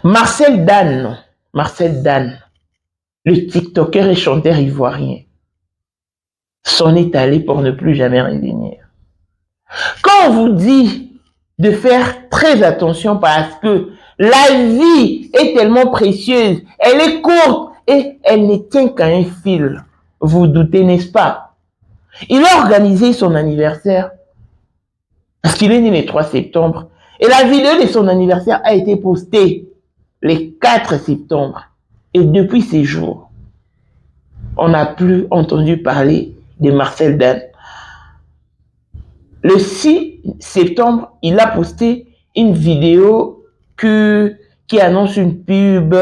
Marcel Dan, le TikToker et chanteur ivoirien, s'en est allé pour ne plus jamais revenir. Quand on vous dit de faire très attention parce que la vie est tellement précieuse, elle est courte et elle ne tient qu'à un fil, vous doutez, n'est-ce pas? Il a organisé son anniversaire parce qu'il est né le 3 septembre et la vidéo de son anniversaire a été postée le 4 septembre. Et depuis ces jours, on n'a plus entendu parler de Marcel Dan. Le 6 septembre, il a posté une vidéo qui annonce une pub.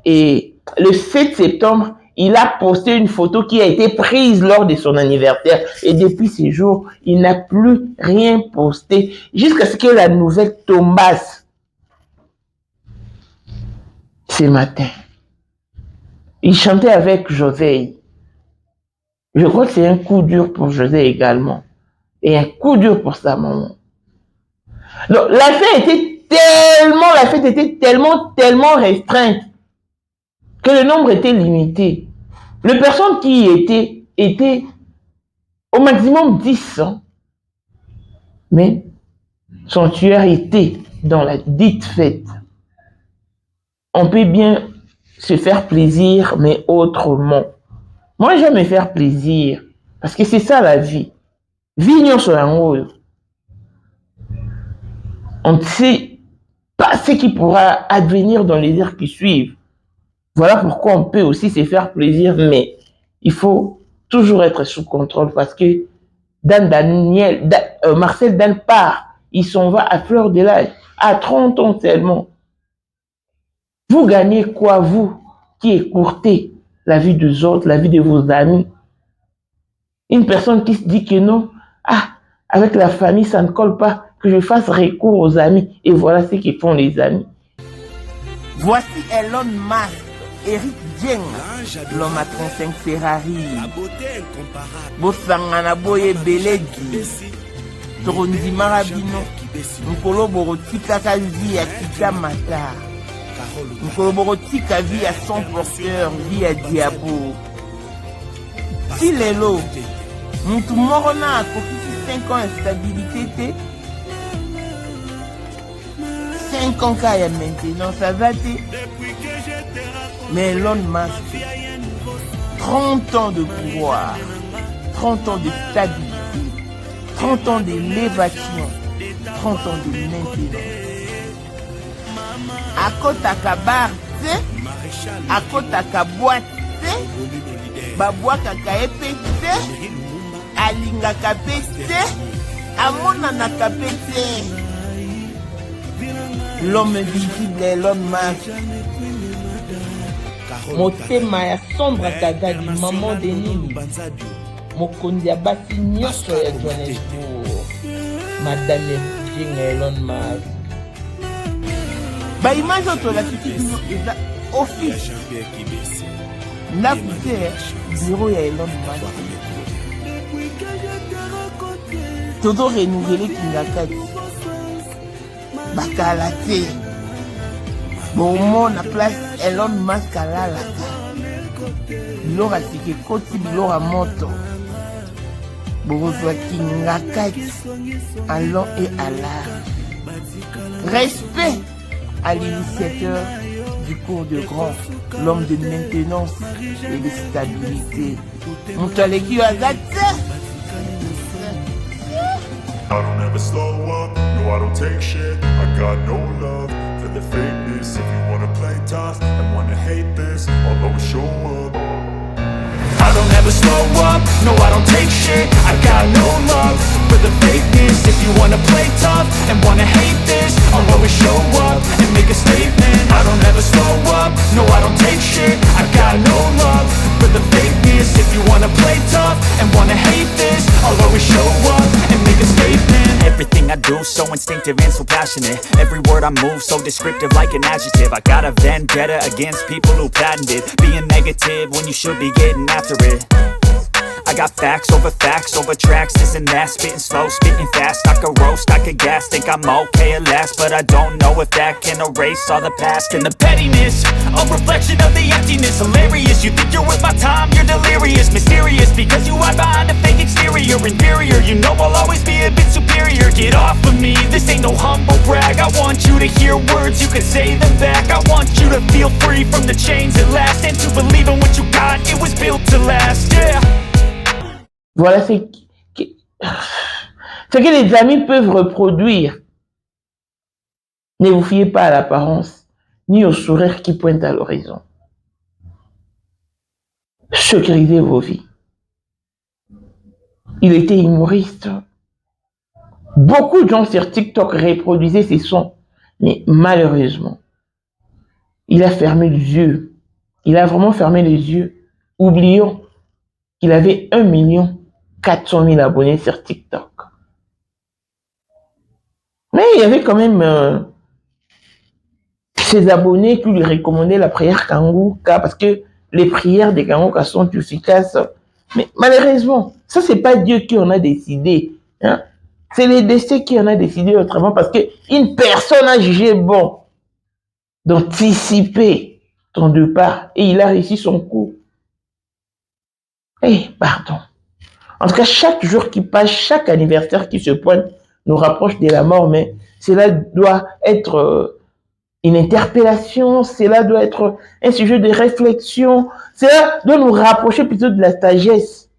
Et le 7 septembre, il a posté une photo qui a été prise lors de son anniversaire. Et depuis ces jours, il n'a plus rien posté jusqu'à ce que la nouvelle tombasse ce matin. Il chantait avec José. Je crois que c'est un coup dur pour José également. Et un coup dur pour sa maman. Donc, la fête était tellement restreinte que le nombre était limité. Les personnes qui y étaient au maximum 10. Mais son tueur était dans la dite fête. On peut bien se faire plaisir, mais autrement. Moi, j'aime me faire plaisir, parce que c'est ça la vie. Vie sur la rose. On ne sait pas ce qui pourra advenir dans les heures qui suivent. Voilà pourquoi on peut aussi se faire plaisir, mais il faut toujours être sous contrôle, parce que Marcel Dan part, il s'en va à fleur de l'âge, à 30 ans seulement. Vous gagnez quoi, vous, qui écourtez la vie des autres, la vie de vos amis? Une personne qui se dit que non, avec la famille, ça ne colle pas, que je fasse recours aux amis. Et voilà ce qu'ils font les amis. Voici Elon Musk, Eric Dieng, l'homme à 35 Ferrari. Bosangana boye beledi. Torondi marabino. Nkolo borotika kazi ya kitamata. Nkolo borotika vie à son porteur, vie à diabo. Si lelo, mutu moko na akokisi 5 ans instabilité te. 5 ans kaya maintenant, ça va te. Mais Elon Musk, 30 ans de pouvoir, 30 ans de stabilité, 30 ans d'élévation, 30 ans de maintenance. Akotaka bar te, akotaka boîte te, babwakaka epe te, alingaka pe te, amonanaka pe te. L'homme visible Elon Musk. Motema ya sombre kadadi maman de nini. Mokondi ya basi nyonso ya Johannesburg. Madame Jing Elon Musk. Ba image oto la kitino eza office. Na kute bureau ya Elon Musk. Todo renouveler kingakati. Bakala te. Bon, na place Elon Musk alalaka. Bilora sike koti bilora moto. Borozwa kingakati. À long et à large. Respect à l'initiateur du cours de grand, l'homme de maintenance et de stabilité. Moutaleki Azate. I don't ever slow up, no I don't take shit. I got no love for the fakeness. If you wanna play tough and wanna hate this, I'll always show up. I don't ever slow up, no I don't take shit. I got no love for the fakeness. If you wanna play tough and wanna hate this, I'll always show up and make a statement. I don't ever slow up, no I don't take shit. I got no love for the fakeness. If you wanna play tough and wanna hate this, I'll always show up and make a statement. Everything I do so instinctive and so passionate. Every word I move so descriptive like an adjective. I got a vendetta against people who patented being negative when you should be getting after it. I got facts over tracks, this and that. Spitting slow, spitting fast. I could roast, I could gas. Think I'm okay at last, but I don't know if that can erase all the past. And the pettiness, a reflection of the emptiness. Hilarious, you think you're worth my time, you're delirious. Mysterious, because you hide behind a fake exterior. Inferior, you know I'll always be a bit superior. Get off of me, this ain't no humble brag. I want you to hear words, you can say them back. I want you to feel free from the chains at last, and to believe in what you got, it was built to last, yeah. Voilà ce que les amis peuvent reproduire. Ne vous fiez pas à l'apparence, ni au sourire qui pointe à l'horizon. Sécurisez vos vies. Il était humoriste. Beaucoup de gens sur TikTok reproduisaient ses sons, mais malheureusement, il a fermé les yeux. Il a vraiment fermé les yeux. Oublions qu'il avait 1 400 000 abonnés sur TikTok. Mais il y avait quand même ses abonnés qui lui recommandaient la prière Kangouka parce que les prières des Kangouka sont efficaces. Mais malheureusement, ça c'est pas Dieu qui en a décidé. Hein? C'est les décès qui en a décidé autrement parce qu'une personne a jugé bon d'anticiper ton départ et il a réussi son coup. Pardon. En tout cas, chaque jour qui passe, chaque anniversaire qui se pointe nous rapproche de la mort, mais cela doit être une interpellation, cela doit être un sujet de réflexion, cela doit nous rapprocher plutôt de la sagesse.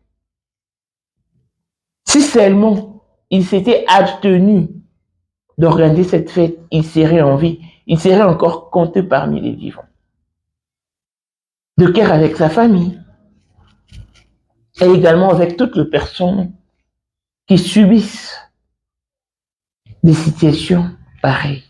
Si seulement il s'était abstenu d'organiser cette fête, il serait en vie, il serait encore compté parmi les vivants. De cœur avec sa famille, et également avec toutes les personnes qui subissent des situations pareilles.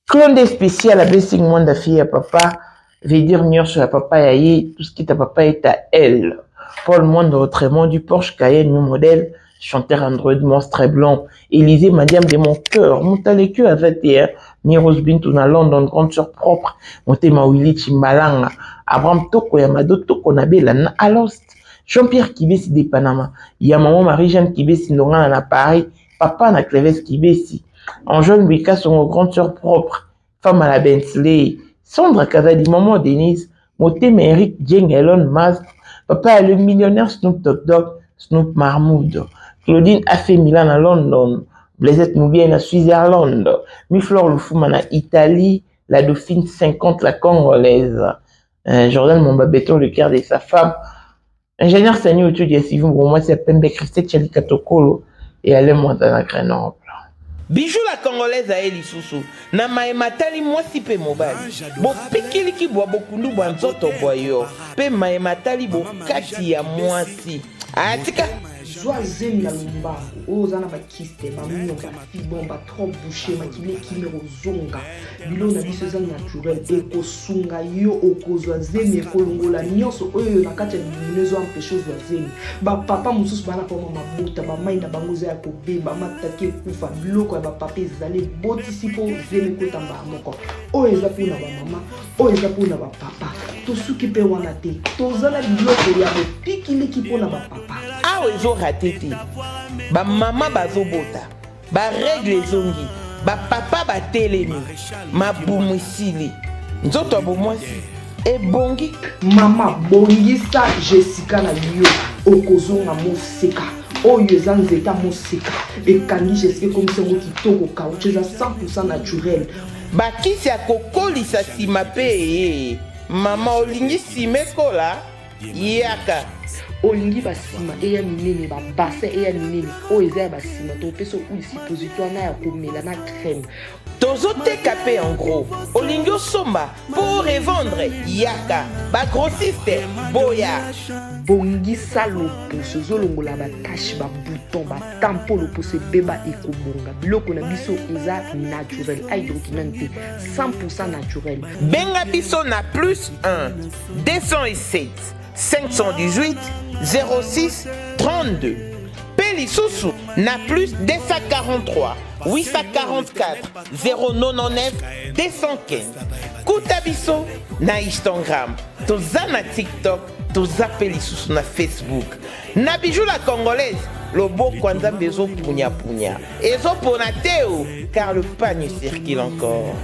Clone spécial à Blessing Mwanda fille à papa, veut dire sur la papa yaye, tout ce qui est à papa est à elle. Paul Mwanda autrement du Porsche Cayenne, new modèle, chanteur Android, monstre blanc. Élisée, Madiam de mon cœur, Montalekeu à 21, Miros Bintouna London, grande sœur propre, Montema Willy Chimbalanga, Abraham Toko Yamado Toko Nabela na Alost, Jean-Pierre Kibesi de Panama, Yamaman Marie-Jeanne Kibesi Ndonga na Paris, Papa na Cleves Kibesi, Anjouane Wika son grande sœur propre, femme à la Bentley, Sandra Kazadi, maman Denise, Motema Eric Djeng Elon Musk, Papa le millionnaire Snoop Dogg, Snoop Mahmoud, Claudine Afé Milan à London, Blaisette Noubien à Switzerland, Miflore Lufuma à Italie, la Dauphine 50, la Congolaise, Jordan Mombabeton, le cœur de sa femme, ingénieur Sani autour de Sivou, pour moi c'est Pembe Christelle Chalikatokolo et Alain Montana Grenoble. Bijou la Congolaise à Elisusu, na maematali mwasi pe mobali, bo pikili ki bwa bokundu bwa nzoto bwa yo, pe maematali bo kati ya mwasi. Atika Joa zemi na lumbangu, oza na bakiste, bamunga, fibomba, trop bouché, makile kimero zonga. Bilo na biso eza naturel, eko sunga yo okozwa zemi ekolongola nyonso oyo na kati ya bimunezo empêche ozwa zemi. Ba papa mususu bana pa mama buta, ba mai na bango za kobeba, mataki ekufa, biloko ya ba papa ezali botisi po zemi kotamba moko. Oyo eza po na ba mama, oyo eza po na ba papa. Tosuki pe wana te, tozala biloko ya bopikiliki po na ba papa. Awa ezo raté te, ba mama bazobota, ba règle ezongi, ba papa batelemi, mabumwisili, nzoto abomwasi, ebongi. Mama bongisa Jessica na yo, okozonga moseka, oyo eza nzeta moseka, ekangi Jessica comme ça kitoko kauche eza 100% naturel. Bakisi ya kokolisa sima pe, mama olingi sime kola, yaka. Olingi basima eya minene ba bassin eya minene o eza basima to peso ou suppositoire na ya komela na crème tozo teka pe en gros olingi osomba pour revendre yaka ba grossiste boya bongisa loposo zolongola ba tache ba bouton ba tampo loposo beba ekobonga biloko na biso eza naturel ay documenté 100% naturel benga biso na plus 1 207 518 06 32. Pélissousou na plus 243 844 099 215. Koutabiso na Instagram toza na TikTok, toza pe lisusu na Facebook. Na Bijou la Congolaise, loboko nzambe ezopunya-punya. Ezopona teo, car le pagne circule encore.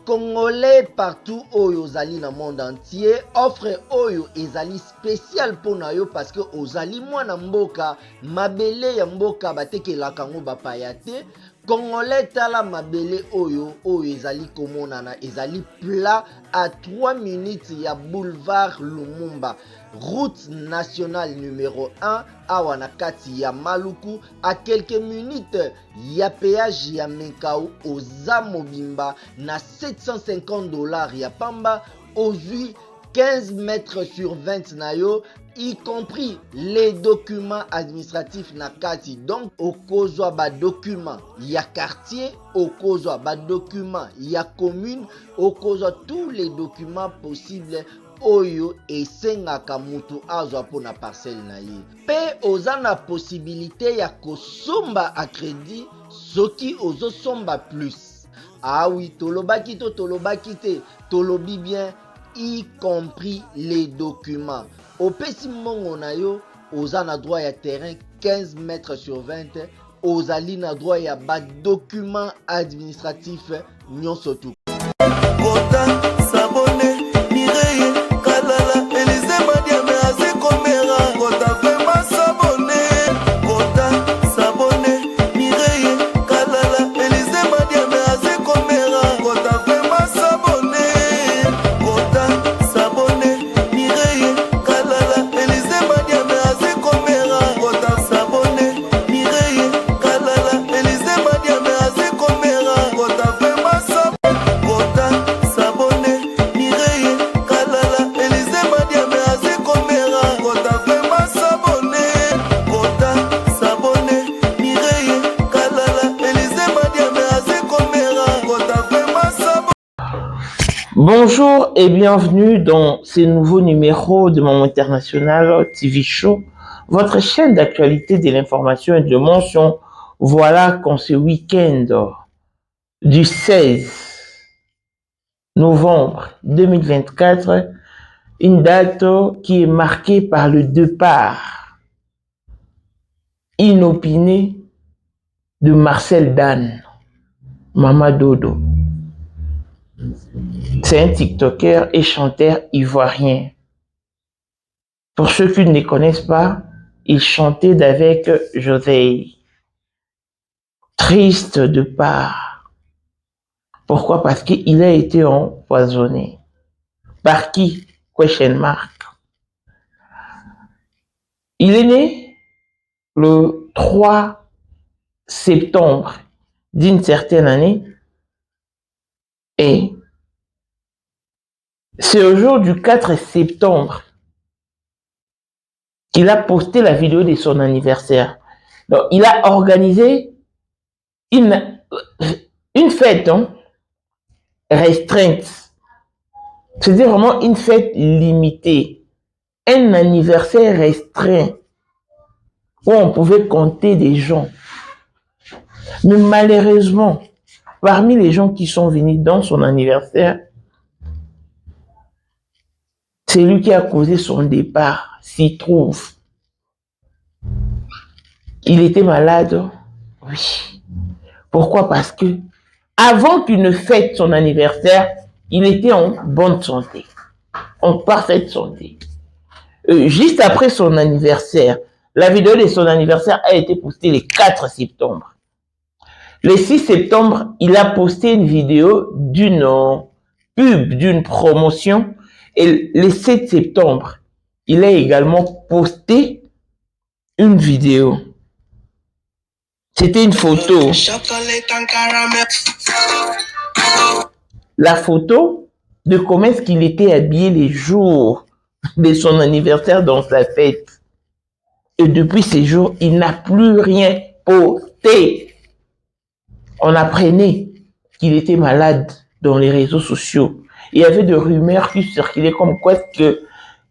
Congolais partout oyo ozali na monde entier, offre oyo ezali spécial pona yo parce que ozali mwana mboka, mabele ya mboka batekelaka ngo bapaya te. Congolais tala mabele oyo ezali komonana, ezali plat à 3 minutes ya boulevard Lumumba, route nationale numéro 1 awa na kati ya Maluku, à quelques minutes ya péage ya Menkau oza mobimba na $750 ya pamba, ozui 15 mètres sur 20 na yo, y compris les documents administratifs na kati. Donc okozwa ba document ya quartier, okozwa ba document ya commune, okozwa tous les documents possibles oyo esengaka mutu azwa pona parcelle na ye. Pe oza na possibilité ya kosomba a crédit soki ozosomba plus. Ah oui, tolobaki te, tolobi bien, y compris les documents. Opesi mongo na yo, oza na droit ya terrain 15 mètres sur 20, ozali na droit ya ba document administratif nyonso tu. Bonjour et bienvenue dans ce nouveau numéro de Maman International TV Show, votre chaîne d'actualité de l'information et de mention. Voilà qu'en ce week-end du 16 novembre 2024, une date qui est marquée par le départ inopiné de Marcel Dan, Mama Dodo. C'est un TikToker et chanteur ivoirien. Pour ceux qui ne les connaissent pas, il chantait avec José. Triste de part. Pourquoi? Parce qu'il a été empoisonné. Par qui? Question mark. Il est né le 3 septembre d'une certaine année. Et c'est au jour du 4 septembre qu'il a posté la vidéo de son anniversaire. Donc, il a organisé une fête restreinte. C'est-à-dire vraiment une fête limitée. Un anniversaire restreint où on pouvait compter des gens. Mais malheureusement, parmi les gens qui sont venus dans son anniversaire, c'est lui qui a causé son départ, s'y trouve. Il était malade, oui. Pourquoi? Parce que avant qu'il ne fête son anniversaire, il était en bonne santé, en parfaite santé. Juste après son anniversaire, la vidéo de son anniversaire a été postée le 4 septembre. Le 6 septembre, il a posté une vidéo d'une pub, d'une promotion. Et le 7 septembre, il a également posté une vidéo. C'était une photo. La photo de comment est-ce qu'il était habillé les jours de son anniversaire dans sa fête. Et depuis ces jours, il n'a plus rien posté. On apprenait qu'il était malade dans les réseaux sociaux. Il y avait des rumeurs qui circulaient comme quoi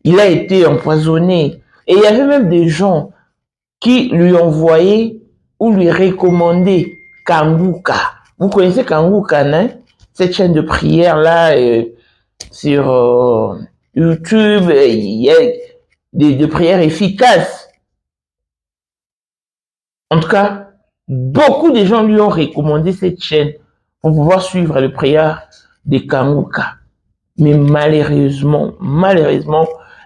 il a été empoisonné. Et il y avait même des gens qui lui envoyaient ou lui recommandaient Kanguka. Vous connaissez Kanguka, non? Cette chaîne de prière là sur YouTube, il y a des prières efficaces. En tout cas, beaucoup de gens lui ont recommandé cette chaîne pour pouvoir suivre les prières de Kanguka. Mais malheureusement,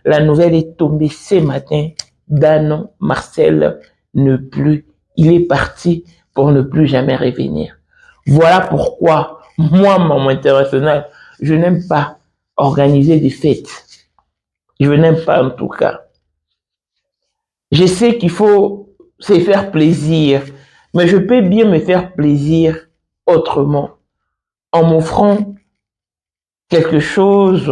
la nouvelle est tombée ce matin. Dan Marcel ne plus. Il est parti pour ne plus jamais revenir. Voilà pourquoi, moi, Maman International, je n'aime pas organiser des fêtes. Je n'aime pas en tout cas. Je sais qu'il faut se faire plaisir, mais je peux bien me faire plaisir autrement, en m'offrant quelque chose.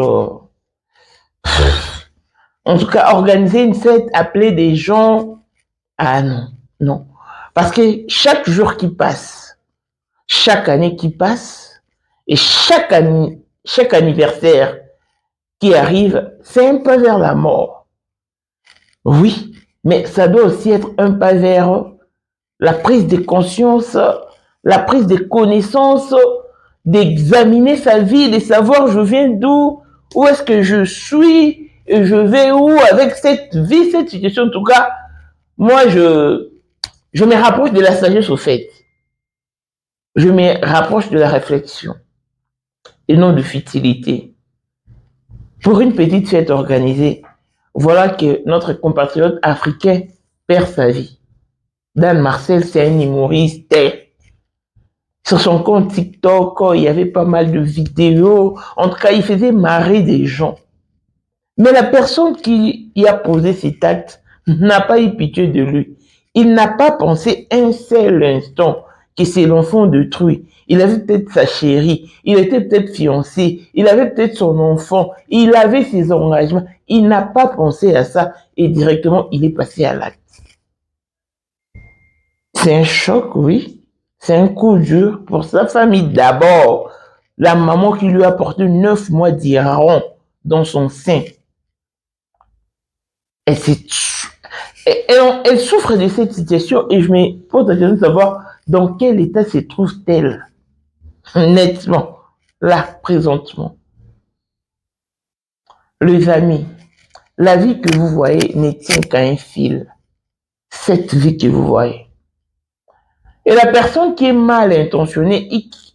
En tout cas, organiser une fête, appeler des gens. Ah non, non. Parce que chaque jour qui passe, chaque année qui passe, et chaque anniversaire qui arrive, c'est un pas vers la mort. Oui, mais ça doit aussi être un pas vers la prise de conscience, la prise de connaissance, d'examiner sa vie, de savoir je viens d'où, où est-ce que je suis, et je vais où avec cette vie, cette situation. En tout cas, moi, je me rapproche de la sagesse au fait. Je me rapproche de la réflexion et non de futilité. Pour une petite fête organisée, voilà que notre compatriote africain perd sa vie. Dan Marcel, c'est un humoriste. Sur son compte TikTok, il y avait pas mal de vidéos. En tout cas, il faisait marrer des gens. Mais la personne qui y a posé cet acte n'a pas eu pitié de lui. Il n'a pas pensé un seul instant que c'est l'enfant d'autrui. Il avait peut-être sa chérie, il était peut-être fiancé, il avait peut-être son enfant, il avait ses engagements. Il n'a pas pensé à ça et directement, il est passé à l'acte. C'est un choc, oui. C'est un coup dur pour sa famille. D'abord, la maman qui lui a porté 9 mois d'Iran dans son sein. Elle souffre de cette situation et je me pose la question de savoir dans quel état se trouve-t-elle nettement, là, présentement. Les amis, la vie que vous voyez ne tient qu'à un fil. Cette vie que vous voyez. Et la personne qui est mal intentionnée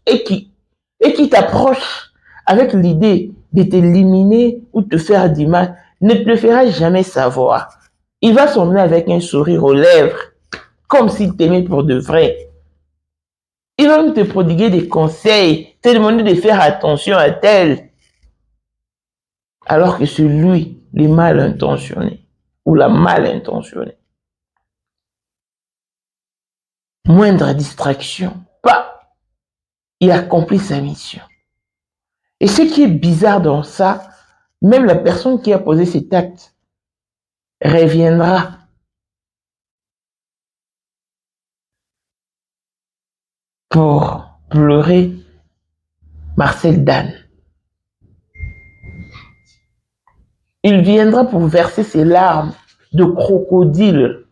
et qui t'approche avec l'idée de t'éliminer ou te faire du mal, ne te le fera jamais savoir. Il va s'emmener avec un sourire aux lèvres, comme s'il t'aimait pour de vrai. Il va même te prodiguer des conseils, te demander de faire attention à tel. Alors que c'est lui, le mal intentionné, ou la mal intentionnée. Moindre distraction, pas, il accomplit sa mission. Et ce qui est bizarre dans ça, même la personne qui a posé cet acte reviendra pour pleurer Marcel Dan. Il viendra pour verser ses larmes de crocodile.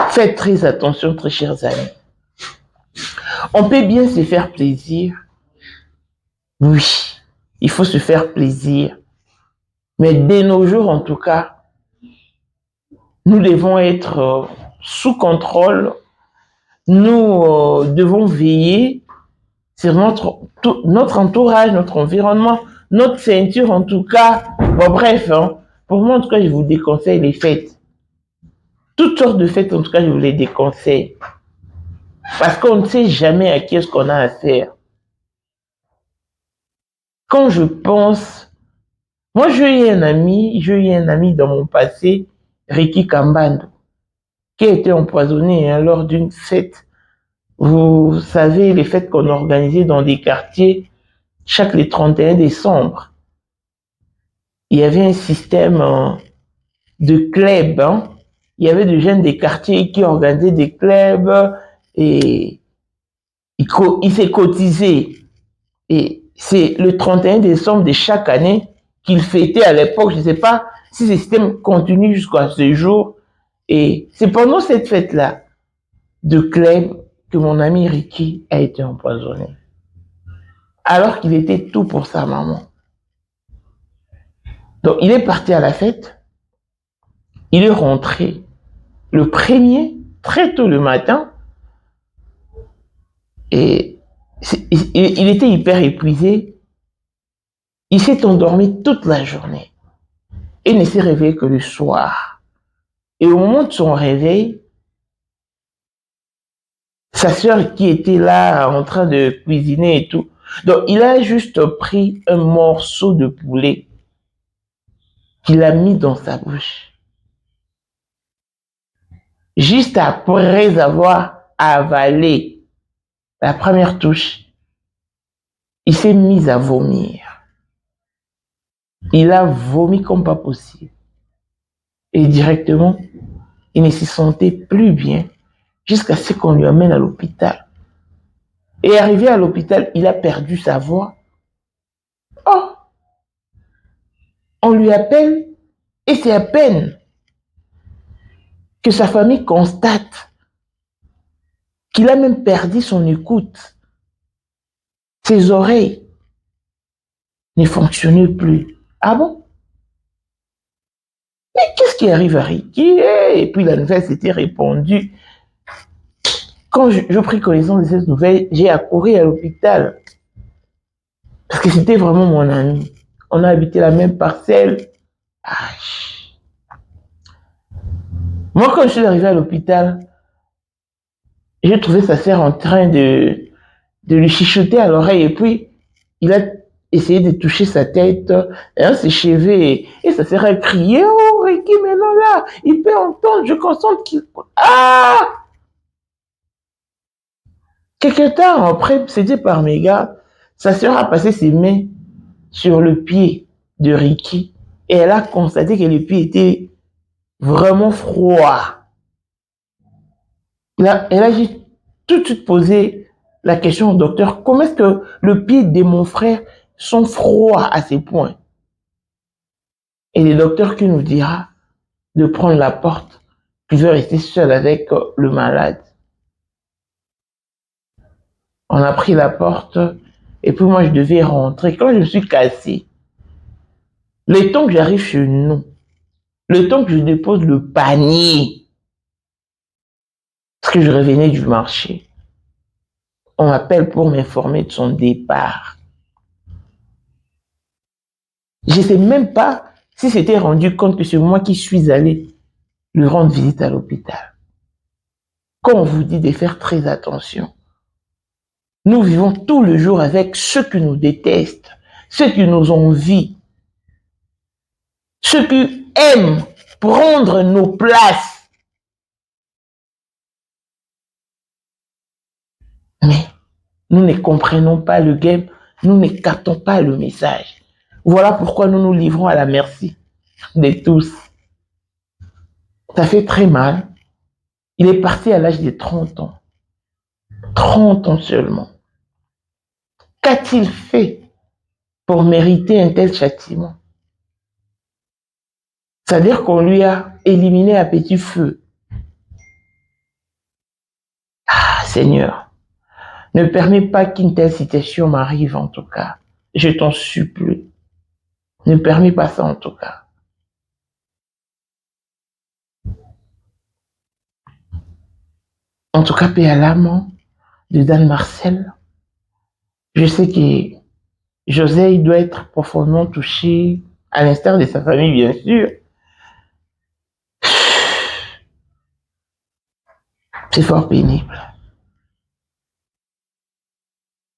Faites très attention, très chers amis. On peut bien se faire plaisir. Oui, il faut se faire plaisir. Mais de nos jours, en tout cas, nous devons être sous contrôle. Nous devons veiller sur notre entourage, notre environnement, notre ceinture en tout cas. Bon, bref, hein, pour moi en tout cas, je vous déconseille les fêtes. Toutes sortes de fêtes, en tout cas, je vous les déconseille. Parce qu'on ne sait jamais à qui est-ce qu'on a affaire. Quand je pense, moi j'ai eu un ami dans mon passé, Ricky Kambando, qui a été empoisonné lors d'une fête. Vous savez, les fêtes qu'on organisait dans des quartiers, chaque le 31 décembre. Il y avait un système de clubs. Hein. Il y avait des jeunes des quartiers qui organisaient des clubs et ils s'est cotisé. Et c'est le 31 décembre de chaque année qu'ils fêtaient à l'époque. Je ne sais pas si ce système continue jusqu'à ce jour. Et c'est pendant cette fête-là de club que mon ami Ricky a été empoisonné. alors qu'il était tout pour sa maman. Donc, il est parti à la fête. Il est rentré le premier, très tôt le matin. Et il était hyper épuisé. Il s'est endormi toute la journée. Et ne s'est réveillé que le soir. Et au moment de son réveil, sa sœur qui était là en train de cuisiner et tout. Donc, il a juste pris un morceau de poulet qu'il a mis dans sa bouche. Juste après avoir avalé la première touche, il s'est mis à vomir. Il a vomi comme pas possible. Et directement, il ne se sentait plus bien jusqu'à ce qu'on lui amène à l'hôpital. Et arrivé à l'hôpital, il a perdu sa voix. Oh! On lui appelle et c'est à peine que sa famille constate qu'il a même perdu son écoute. Ses oreilles ne fonctionnaient plus. Ah bon? Mais qu'est-ce qui arrive à Ricky? Et puis la nouvelle s'était répandue. Quand je pris connaissance de cette nouvelle, j'ai accouru à l'hôpital. Parce que c'était vraiment mon ami. On a habité la même parcelle. Ah. Moi, quand je suis arrivé à l'hôpital, j'ai trouvé sa sœur en train de lui chuchoter à l'oreille. Et puis, il a essayé de toucher sa tête, et ses cheveux, et sa sœur a crié, oh, Ricky, mais non, là, il peut entendre, je consente qu'il... Ah! Quelque temps après, c'était par mes gars, sa sœur a passé ses mains sur le pied de Ricky, et elle a constaté que le pied était vraiment froid. Là, elle a juste tout de suite posé la question au docteur, comment est-ce que le pied de mon frère sont froids à ces points? Et le docteur qui nous dira de prendre la porte, qui veut rester seul avec le malade. On a pris la porte, et puis moi je devais rentrer. Quand je me suis cassé, le temps que j'arrive chez nous, le temps que je dépose le panier, parce que je revenais du marché, on m'appelle pour m'informer de son départ. Je ne sais même pas si c'était rendu compte que c'est moi qui suis allé lui rendre visite à l'hôpital. Quand on vous dit de faire très attention, nous vivons tout le jour avec ceux qui nous détestent, ceux qui nous envient, ceux qui aiment prendre nos places. Mais nous ne comprenons pas le game, nous ne captons pas le message. Voilà pourquoi nous nous livrons à la merci de tous. Ça fait très mal. Il est parti à l'âge de 30 ans. 30 ans seulement. Qu'a-t-il fait pour mériter un tel châtiment? C'est-à-dire qu'on lui a éliminé à petit feu. Ah, Seigneur, ne permets pas qu'une telle situation m'arrive en tout cas. Je t'en supplie. Ne permets pas ça en tout cas. En tout cas, paix à l'âme de Dan Marcel. Je sais que José doit être profondément touché, à l'instar de sa famille, bien sûr. C'est fort pénible.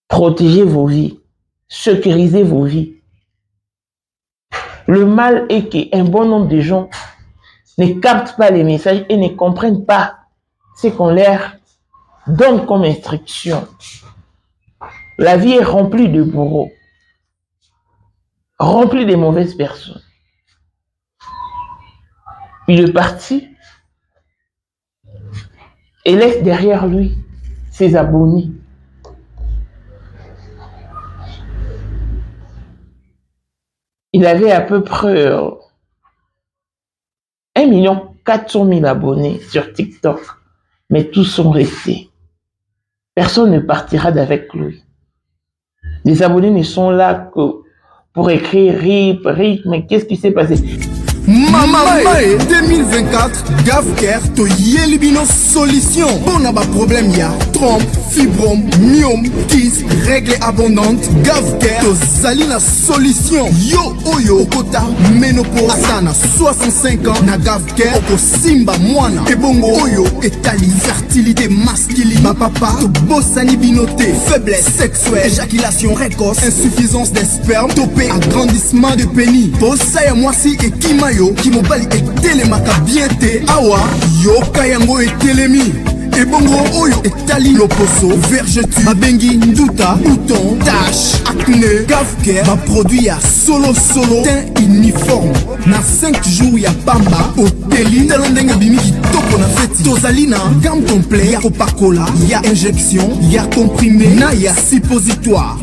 Protégez vos vies. Sécurisez vos vies. Le mal est qu'un bon nombre de gens ne captent pas les messages et ne comprennent pas ce qu'on leur donne comme instruction. La vie est remplie de bourreaux, remplie de mauvaises personnes. Il est parti et laisse derrière lui ses abonnés. Il avait à peu près 1 400 000 abonnés sur TikTok, mais tous sont restés. Personne ne partira d'avec lui. Les abonnés ne sont là que pour écrire rythme, mais qu'est-ce qui s'est passé? Mamae 2024 Gavker to Yelibino solution. Bon a problème ya trompe, fibrome, myome, kyste, règle abondante. Gavker to Zalina solution. Yo oyo kota ménopause asana 65 ans na Gavker oko simba mwana ebongo oyo etali fertilité masculine. Ma papa to bossani binoté, faiblesse sexuelle, éjaculation précoce, insuffisance des spermes, topé agrandissement de pénis. Bossa ya mwasi et kimayo ki mobali etelemaka bien te awa yoka yango etelemi ebongo oyo etali loposo vergeture babengi nduta bouton tache acné Gavker baproduit ya solo teint uniforme na 5 jours ya pamba oteli tala ndenge bimi kitoko na feti tozali na gamme complet ya kopakola ya injection ya comprimé na ya suppositoire.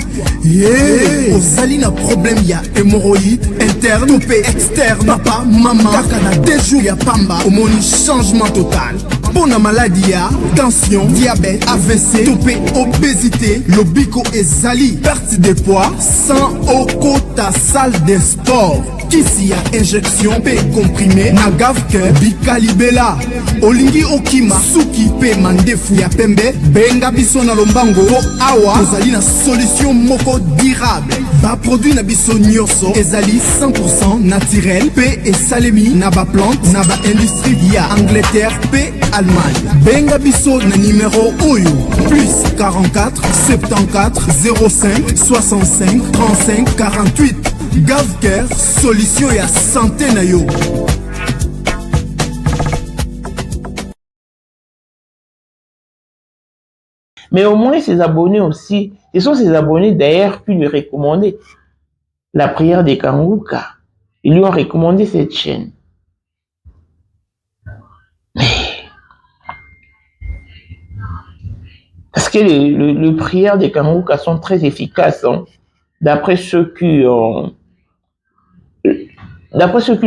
Ozali na problème ya hémorroïde interne topé externe papa mama kaka na 2 jours ya pamba omoni changement total. Pour la maladie ya tension, diabète, AVC, topé, obésité, lobiko ezali perte de poids sans okota salle de sport. Kisi ya injection pe comprimé na Gavker bikalibela olingi okima suki pe mandefu ya pembe benga biso na lombango po awa ezali na solution moko durable. Ba produit na biso nyonso ezali 100% naturel pe esalemi na ba plante na ba industrie ya Angleterre pe Allemagne. Benga biso na numéro oyo plus 44 74 05 65 35 48. Gavker, solution ya santé na yo. Mais au moins ses abonnés aussi, ce sont ses abonnés d'ailleurs qui lui recommandaient la prière des Kanguka. Ils lui ont recommandé cette chaîne. Parce que les prières des Kanguka sont très efficaces, hein, d'après ceux qui le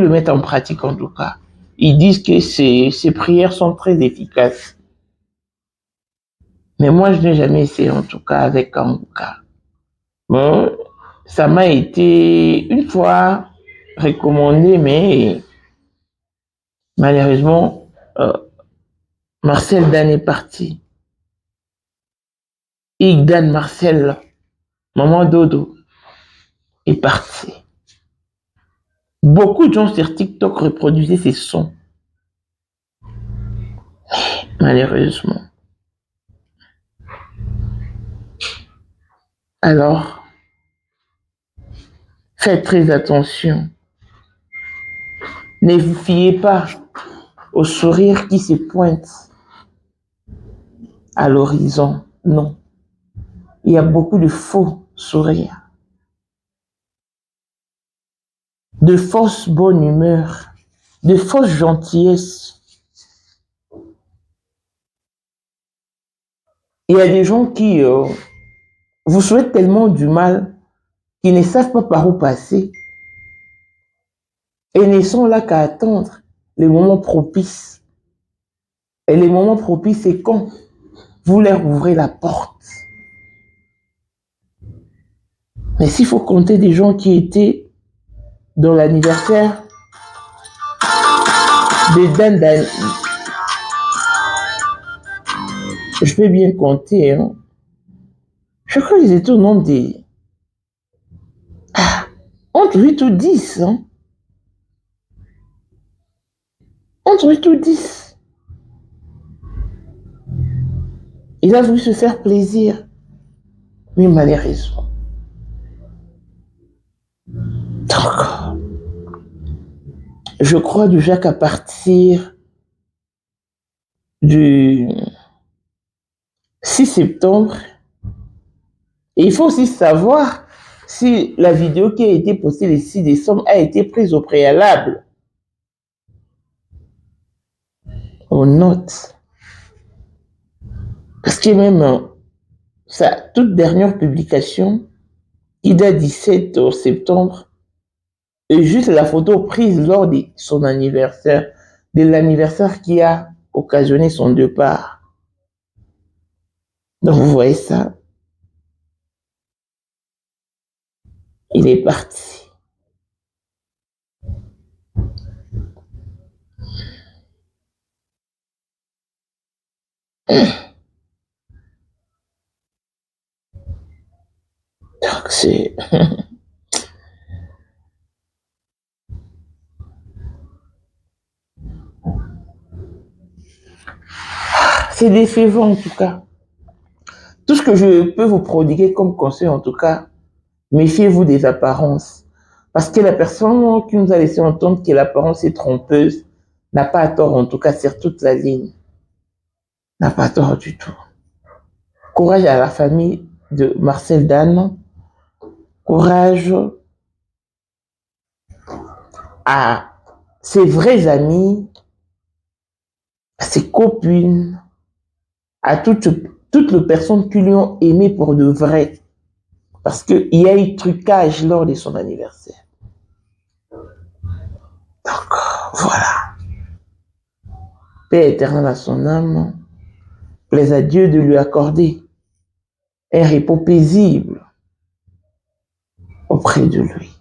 mettent en pratique en tout cas. Ils disent que ces prières sont très efficaces. Mais moi, je n'ai jamais essayé en tout cas avec Kanguka. Bon, ça m'a été une fois recommandé, mais malheureusement, Marcel Dan est parti. Igdan Marcel, maman Dodo, est parti. Beaucoup de gens sur TikTok reproduisaient ces sons. Malheureusement. Alors, faites très attention. Ne vous fiez pas au sourire qui se pointe à l'horizon. Non. Il y a beaucoup de faux sourires. De fausses bonne humeur. De fausses gentillesses. Il y a des gens qui vous souhaitent tellement du mal qu'ils ne savent pas par où passer. Et ne sont là qu'à attendre les moments propices. Et les moments propices, c'est quand vous leur ouvrez la porte. Mais s'il faut compter des gens qui étaient dans l'anniversaire de Dan, je peux bien compter, hein. Je crois qu'ils étaient au nombre des... entre 8 ou 10, hein. Entre 8 ou 10. Il a voulu se faire plaisir. Mais malheureusement. Donc, je crois déjà qu'à partir du 6 septembre, et il faut aussi savoir si la vidéo qui a été postée le 6 décembre a été prise au préalable. On note. Parce que même sa toute dernière publication, qui date du 17 septembre, est juste la photo prise lors de son anniversaire, de l'anniversaire qui a occasionné son départ. Donc vous voyez ça. Il est parti. Donc c'est... C'est décevant en tout cas. Tout ce que je peux vous prodiguer comme conseil en tout cas, méfiez-vous des apparences. Parce que la personne qui nous a laissé entendre que l'apparence est trompeuse n'a pas à tort en tout cas sur toute la ligne. N'a pas à tort du tout. Courage à la famille de Marcel Dan. Courage à ses vrais amis, à ses copines, à toutes les personnes qui lui ont aimé pour de vrai. Parce qu'il y a eu trucage lors de son anniversaire. Donc, voilà. Paix éternelle à son âme. Plaise à Dieu de lui accorder un repos paisible auprès de lui.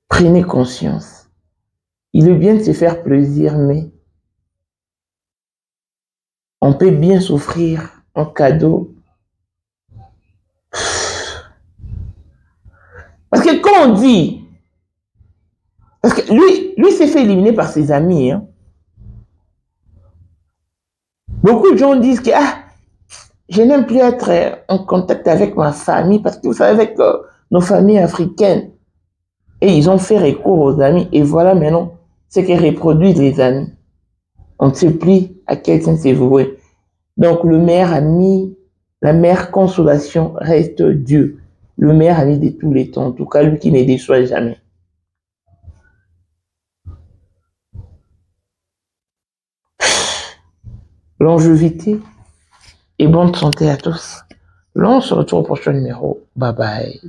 Prenez conscience. Il est bien de se faire plaisir, mais on peut bien s'offrir un cadeau. Parce que quand on dit, parce que lui s'est fait éliminer par ses amis. Hein. Beaucoup de gens disent que je n'aime plus être en contact avec ma famille parce que vous savez, avec nos familles africaines, et ils ont fait recours aux amis. Et voilà maintenant ce que reproduisent les amis. On ne sait plus à quelqu'un s'est voué. Donc le meilleur ami, la meilleure consolation reste Dieu. Le meilleur ami de tous les temps. En tout cas, lui qui ne déçoit jamais. Longévité et bonne santé à tous. Là, on se retrouve au prochain numéro. Bye bye.